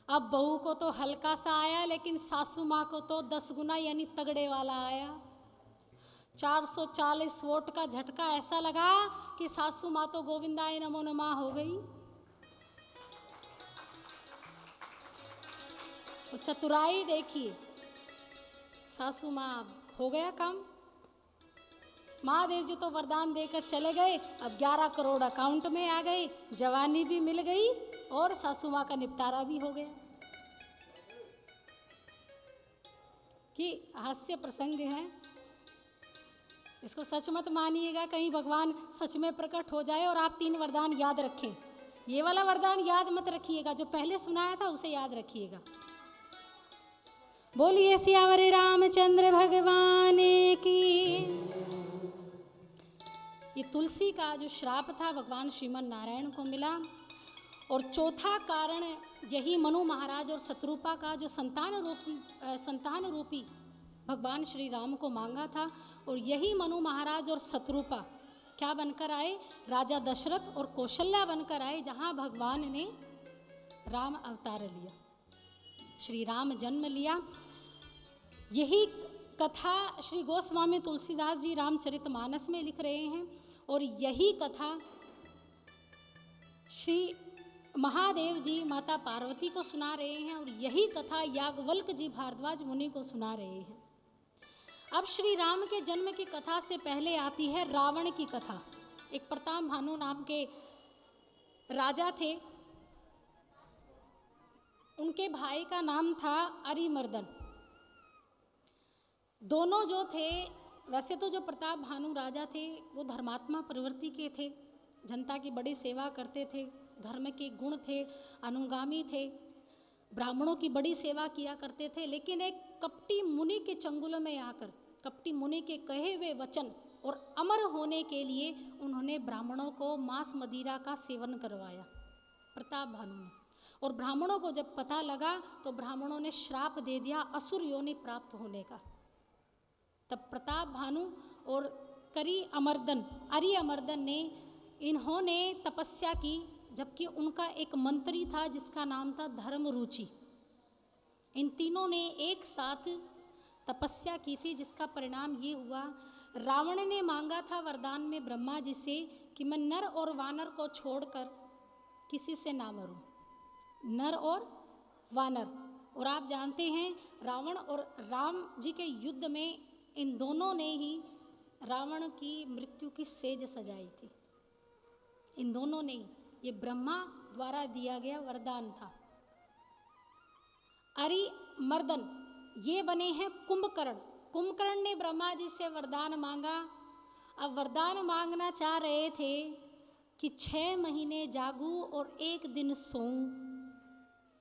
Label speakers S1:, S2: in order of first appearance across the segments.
S1: अब बहू को तो हल्का सा आया, लेकिन सासू माँ को तो 10 गुना यानी तगड़े वाला आया। 440 वोट का झटका ऐसा लगा कि सासू माँ तो गोविंदाय नमो नमः हो गई। तो चतुराई देखिए, सासू माँ हो गया काम। महादेव जी तो वरदान देकर चले गए, अब 11 करोड़ अकाउंट में आ गए, जवानी भी मिल गई और सासू माँ का निपटारा भी हो गया। कि हास्य प्रसंग है, इसको सच मत मानिएगा, कहीं भगवान सच में प्रकट हो जाए और आप 3 वरदान याद रखें। ये वाला वरदान याद मत रखिएगा, जो पहले सुनाया था उसे याद रखिएगा। बोलिए सियावर रामचंद्र भगवान की। ये तुलसी का जो श्राप था भगवान श्रीमन नारायण को मिला, और चौथा कारण यही मनु महाराज और शत्रुपा का जो संतान रूपी भगवान श्री राम को मांगा था, और यही मनु महाराज और शत्रुपा क्या बनकर आए, राजा दशरथ और कौशल्या बनकर आए, जहाँ भगवान ने राम अवतार लिया, श्री राम जन्म लिया। यही कथा श्री गोस्वामी तुलसीदास जी रामचरितमानस में लिख रहे हैं, और यही कथा श्री महादेव जी माता पार्वती को सुना रहे हैं, और यही कथा याज्ञवल्क्य जी भारद्वाज मुनि को सुना रहे हैं। अब श्री राम के जन्म की कथा से पहले आती है रावण की कथा। एक प्रताप भानु नाम के राजा थे, उनके भाई का नाम था अरिमर्दन। दोनों जो थे, वैसे तो जो प्रताप भानु राजा थे वो धर्मात्मा प्रवृत्ति के थे, जनता की बड़ी सेवा करते थे, धर्म के गुण थे, अनुगामी थे, ब्राह्मणों की बड़ी सेवा किया करते थे। लेकिन एक कपटी मुनि के चंगुल में आकर, कपटी मुनि के कहे हुए वचन और अमर होने के लिए उन्होंने ब्राह्मणों को मांस मदिरा का सेवन करवाया, प्रताप भानु ने। और ब्राह्मणों को जब पता लगा तो ब्राह्मणों ने श्राप दे दिया असुर योनि प्राप्त होने का। तब प्रताप भानु और अरिमर्दन ने इन्होंने तपस्या की, जबकि उनका एक मंत्री था जिसका नाम था धर्मरुचि। इन तीनों ने एक साथ तपस्या की थी, जिसका परिणाम ये हुआ, रावण ने मांगा था वरदान में ब्रह्मा जी से कि मैं नर और वानर को छोड़कर किसी से ना मरूं, नर और वानर। और आप जानते हैं रावण और राम जी के युद्ध में इन दोनों ने ही रावण की मृत्यु की सेज सजाई थी, इन दोनों ने ही। ये ब्रह्मा द्वारा दिया गया वरदान था। अरिमर्दन ये बने हैं कुंभकर्ण। कुंभकर्ण ने ब्रह्मा जी से वरदान मांगा। अब वरदान मांगना चाह रहे थे कि 6 महीने जागूं और 1 दिन सोऊं।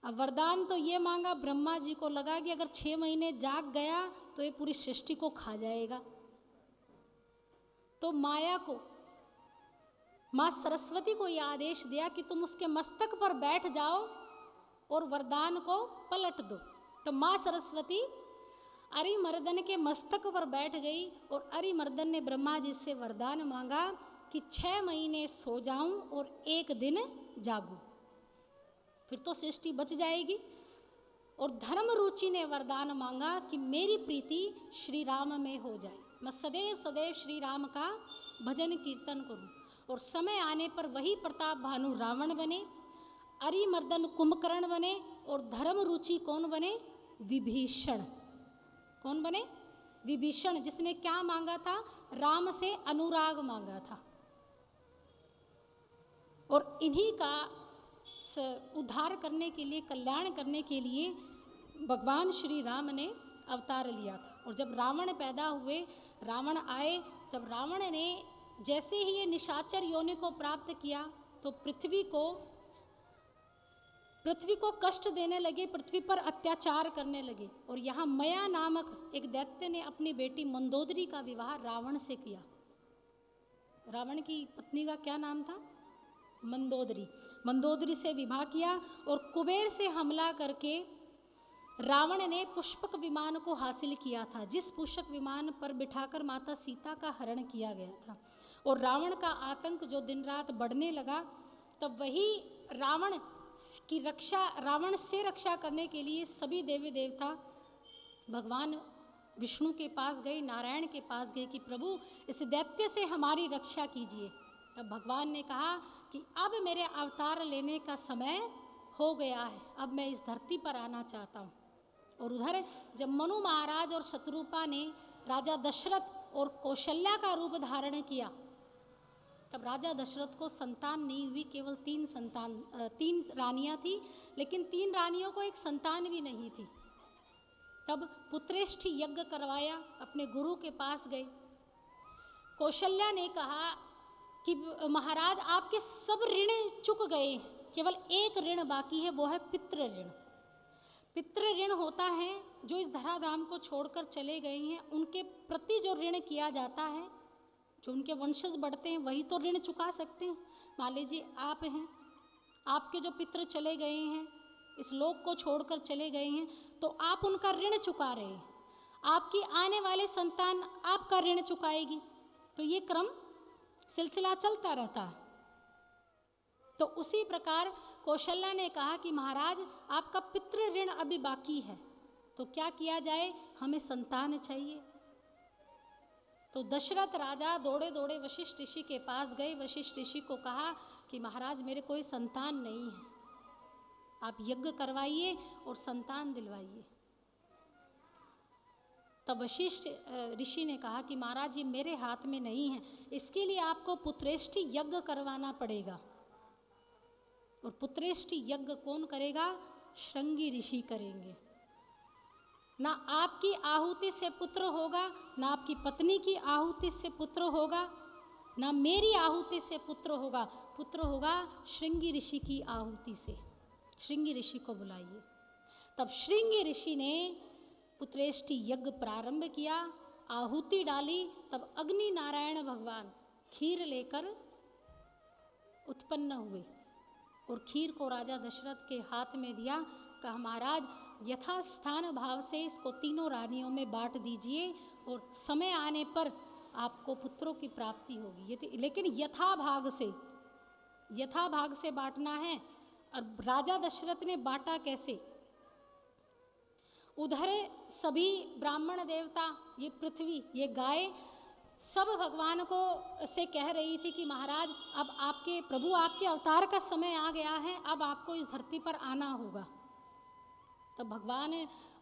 S1: अब वरदान तो ये मांगा, ब्रह्मा जी को लगा कि अगर 6 महीने जाग गया तो ये पूरी सृष्टि को खा जाएगा। तो माया को, माँ सरस्वती को यह आदेश दिया कि तुम उसके मस्तक पर बैठ जाओ और वरदान को पलट दो। तो माँ सरस्वती अरिमर्दन के मस्तक पर बैठ गई और अरिमर्दन ने ब्रह्मा जी से वरदान मांगा कि 6 महीने सो जाऊं और 1 दिन जागूं, फिर तो सृष्टि बच जाएगी। और धर्मरुचि ने वरदान मांगा कि मेरी प्रीति श्री राम में हो जाए, मैं सदैव सदैव श्री राम का भजन कीर्तन करूं। और समय आने पर वही प्रताप भानु रावण बने, अरिमर्दन कुंभकर्ण बने, और धर्मरुचि कौन बने, विभीषण। कौन बने, विभीषण, जिसने क्या मांगा था, राम से अनुराग मांगा था। और इन्हीं का उद्धार करने के लिए, कल्याण करने के लिए भगवान श्री राम ने अवतार लिया था। और जब रावण पैदा हुए, रावण आए, जब रावण ने जैसे ही ये निशाचर योनि को प्राप्त किया तो पृथ्वी को कष्ट देने लगे, पृथ्वी पर अत्याचार करने लगे। और यहाँ मया नामक एक दैत्य ने अपनी बेटी मंदोदरी का विवाह रावण से किया। रावण की पत्नी का क्या नाम था, मंदोदरी। मंदोदरी से विवाह किया और कुबेर से हमला करके रावण ने पुष्पक विमान को हासिल किया था, जिस पुष्पक विमान पर बिठाकर माता सीता का हरण किया गया था। और रावण का आतंक जो दिन रात बढ़ने लगा, तब वही रावण की रक्षा, रावण से रक्षा करने के लिए सभी देवी देवता भगवान विष्णु के पास गए, नारायण के पास गए कि प्रभु इस दैत्य से हमारी रक्षा कीजिए। तब भगवान ने कहा कि अब मेरे अवतार लेने का समय हो गया है, अब मैं इस धरती पर आना चाहता हूँ। और उधर जब मनु महाराज और शत्रुपा ने राजा दशरथ और कौशल्या का रूप धारण किया, तब राजा दशरथ को संतान नहीं हुई, केवल 3 रानियां थी, लेकिन 3 रानियों को एक संतान भी नहीं थी। तब पुत्रेष्ठ यज्ञ करवाया, अपने गुरु के पास गए। कौशल्या ने कहा कि महाराज आपके सब ऋण चुक गए, केवल एक ऋण बाकी है, वो है पितृ ऋण। पितृ ऋण होता है जो इस धराधाम को छोड़कर चले गए हैं, उनके प्रति जो ऋण किया जाता है, जो उनके वंशज बढ़ते हैं वही तो ऋण चुका सकते हैं। मान लीजिए आप हैं, आपके जो पितृ चले गए हैं, इस लोक को छोड़कर चले गए हैं, तो आप उनका ऋण चुका रहे हैं, आपकी आने वाले संतान आपका ऋण चुकाएगी, तो ये क्रम सिलसिला चलता रहता है। तो उसी प्रकार कौशल्या ने कहा कि महाराज आपका पितृ ऋण अभी बाकी है, तो क्या किया जाए, हमें संतान चाहिए। तो दशरथ राजा दौड़े दौड़े वशिष्ठ ऋषि के पास गए। वशिष्ठ ऋषि को कहा कि महाराज मेरे कोई संतान नहीं है, आप यज्ञ करवाइए और संतान दिलवाइए। तब वशिष्ठ ऋषि ने कहा कि महाराज ये मेरे हाथ में नहीं है, इसके लिए आपको पुत्रेष्टि यज्ञ करवाना पड़ेगा। और पुत्रेष्टि यज्ञ कौन करेगा, श्रृंगी ऋषि करेंगे। ना आपकी आहुति से पुत्र होगा, ना आपकी पत्नी की आहुति से पुत्र होगा, ना मेरी आहुति से पुत्र होगा, पुत्र होगा श्रृंगी ऋषि की आहुति से। श्रृंगी ऋषि को बुलाइए। तब श्रृंगी ऋषि ने पुत्रेष्टि यज्ञ प्रारंभ किया, आहुति डाली। तब अग्नि नारायण भगवान खीर लेकर उत्पन्न हुए और खीर को राजा दशरथ के हाथ में दिया। कहा महाराज यथास्थान भाव से इसको 3 रानियों में बांट दीजिए और समय आने पर आपको पुत्रों की प्राप्ति होगी। लेकिन यथाभाग से बांटना है। और राजा दशरथ ने बांटा कैसे, उधर सभी ब्राह्मण देवता, ये पृथ्वी, ये गाय, सब भगवान को से कह रही थी कि महाराज अब आपके प्रभु, आपके अवतार का समय आ गया है, अब आपको इस धरती पर आना होगा। तब भगवान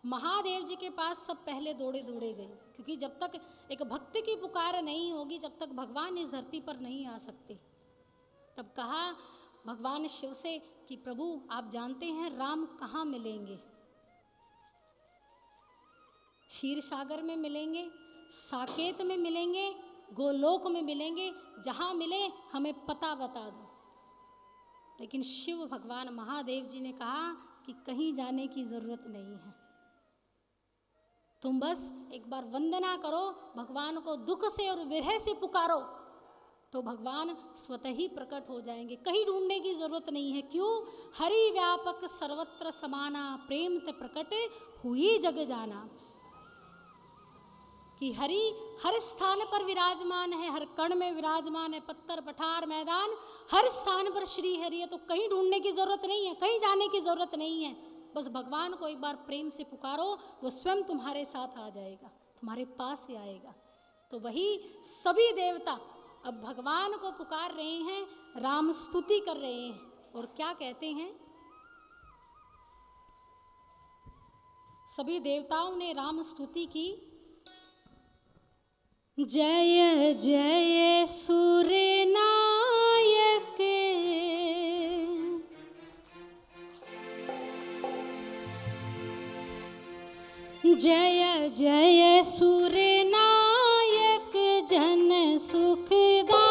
S1: महादेव जी के पास सब पहले दौड़े गए, क्योंकि जब तक एक भक्त की पुकार नहीं होगी, जब तक भगवान इस धरती पर नहीं आ सकते। तब कहा भगवान शिव से कि प्रभु आप जानते हैं राम कहाँ मिलेंगे, क्षीर सागर में मिलेंगे, साकेत में मिलेंगे, गोलोक में मिलेंगे, जहाँ मिले हमें पता बता दो। लेकिन शिव भगवान महादेव जी ने कहा कि कहीं जाने की जरूरत नहीं है, तुम बस एक बार वंदना करो, भगवान को दुख से और विरह से पुकारो, तो भगवान स्वतः ही प्रकट हो जाएंगे, कहीं ढूंढने की जरूरत नहीं है। क्यों, हरि व्यापक सर्वत्र समाना, प्रेम ते प्रकट हुई जग जाना। कि हरि हर स्थान पर विराजमान है, हर कण में विराजमान है, पत्थर पठार मैदान हर स्थान पर श्री हरि है, तो कहीं ढूंढने की जरूरत नहीं है, कहीं जाने की जरूरत नहीं है। बस भगवान को एक बार प्रेम से पुकारो, वो स्वयं तुम्हारे साथ आ जाएगा, तुम्हारे पास ही आएगा। तो वही सभी देवता अब भगवान को पुकार रहे हैं, राम स्तुति कर रहे हैं। और क्या कहते हैं, सभी देवताओं ने राम स्तुति की। जय जय सूर्य नायक, जय जय सूर्य नायक, जन सुखदायक,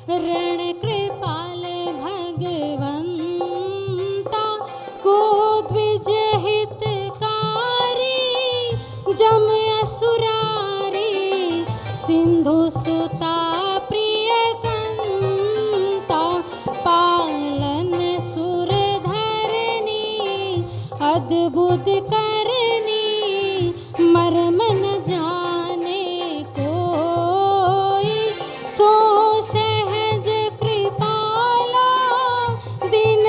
S1: रण कृपाल भगवंता, को द्विज हितकारी, जम असुरारी, सिंधु सुता प्रिय कंता, पालन सुर धरनी, अद्भुत करनी, मर्म न जाने कोई, सो सहज कृपाला, दिन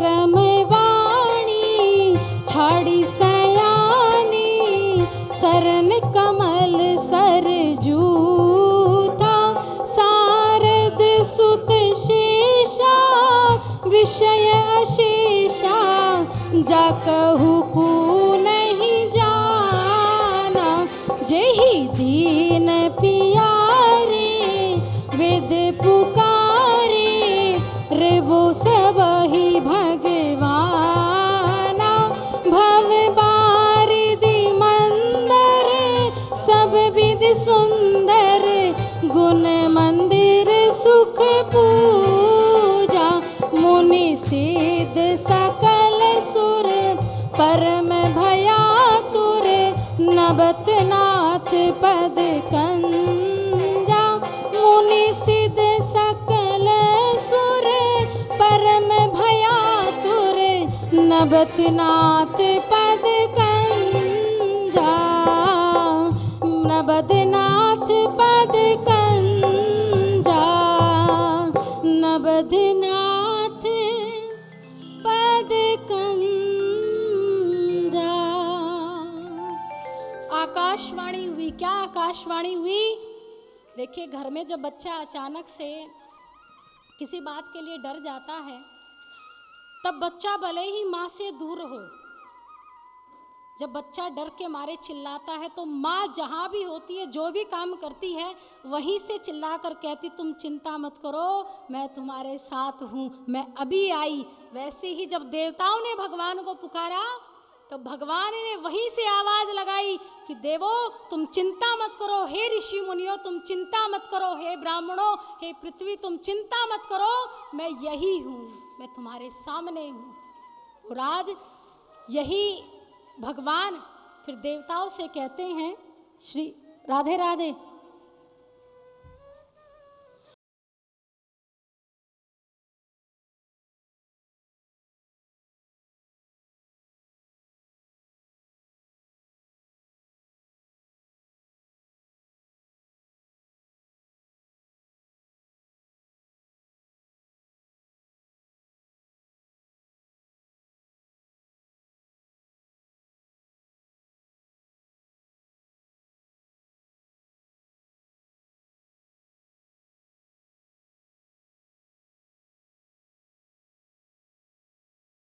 S1: क्रमवाणी छाड़ी सयानी सरन कमल सर जूथा सारद सुत शेषा विषय अशेषा जा कहु को नहीं जाना जेहि दीन पियारे वेद पुकारे रे वो सब ही भगवाना भव बारिधि मंदर सब विध सुंदर गुण मंदिर सुख पूजा मुनि सिद्ध सकल सुर परम भयातुर नबत नाथ पद कंजा मुनि सिद्ध सकल सुर परम भयातुर नबत नाथ पद कंजा नबत नाथ पद कंजा नबत नाथ पद कंजा। आकाशवाणी हुई। क्या आकाशवाणी हुई? देखिए, घर में जब बच्चा अचानक से किसी बात के लिए डर जाता है, तब बच्चा भले ही माँ से दूर हो, जब बच्चा डर के मारे चिल्लाता है तो माँ जहाँ भी होती है, जो भी काम करती है, वहीं से चिल्लाकर कहती तुम चिंता मत करो, मैं तुम्हारे साथ हूँ, मैं अभी आई। वैसे ही जब देवताओं ने भगवान को पुकारा तो भगवान ने वहीं से आवाज लगाई कि देवो तुम चिंता मत करो, हे ऋषि मुनियों तुम चिंता मत करो, हे ब्राह्मणों, हे पृथ्वी तुम चिंता मत करो, मैं यही हूँ, मैं तुम्हारे सामने हूँ। और आज यही भगवान फिर देवताओं से कहते हैं, श्री राधे राधे।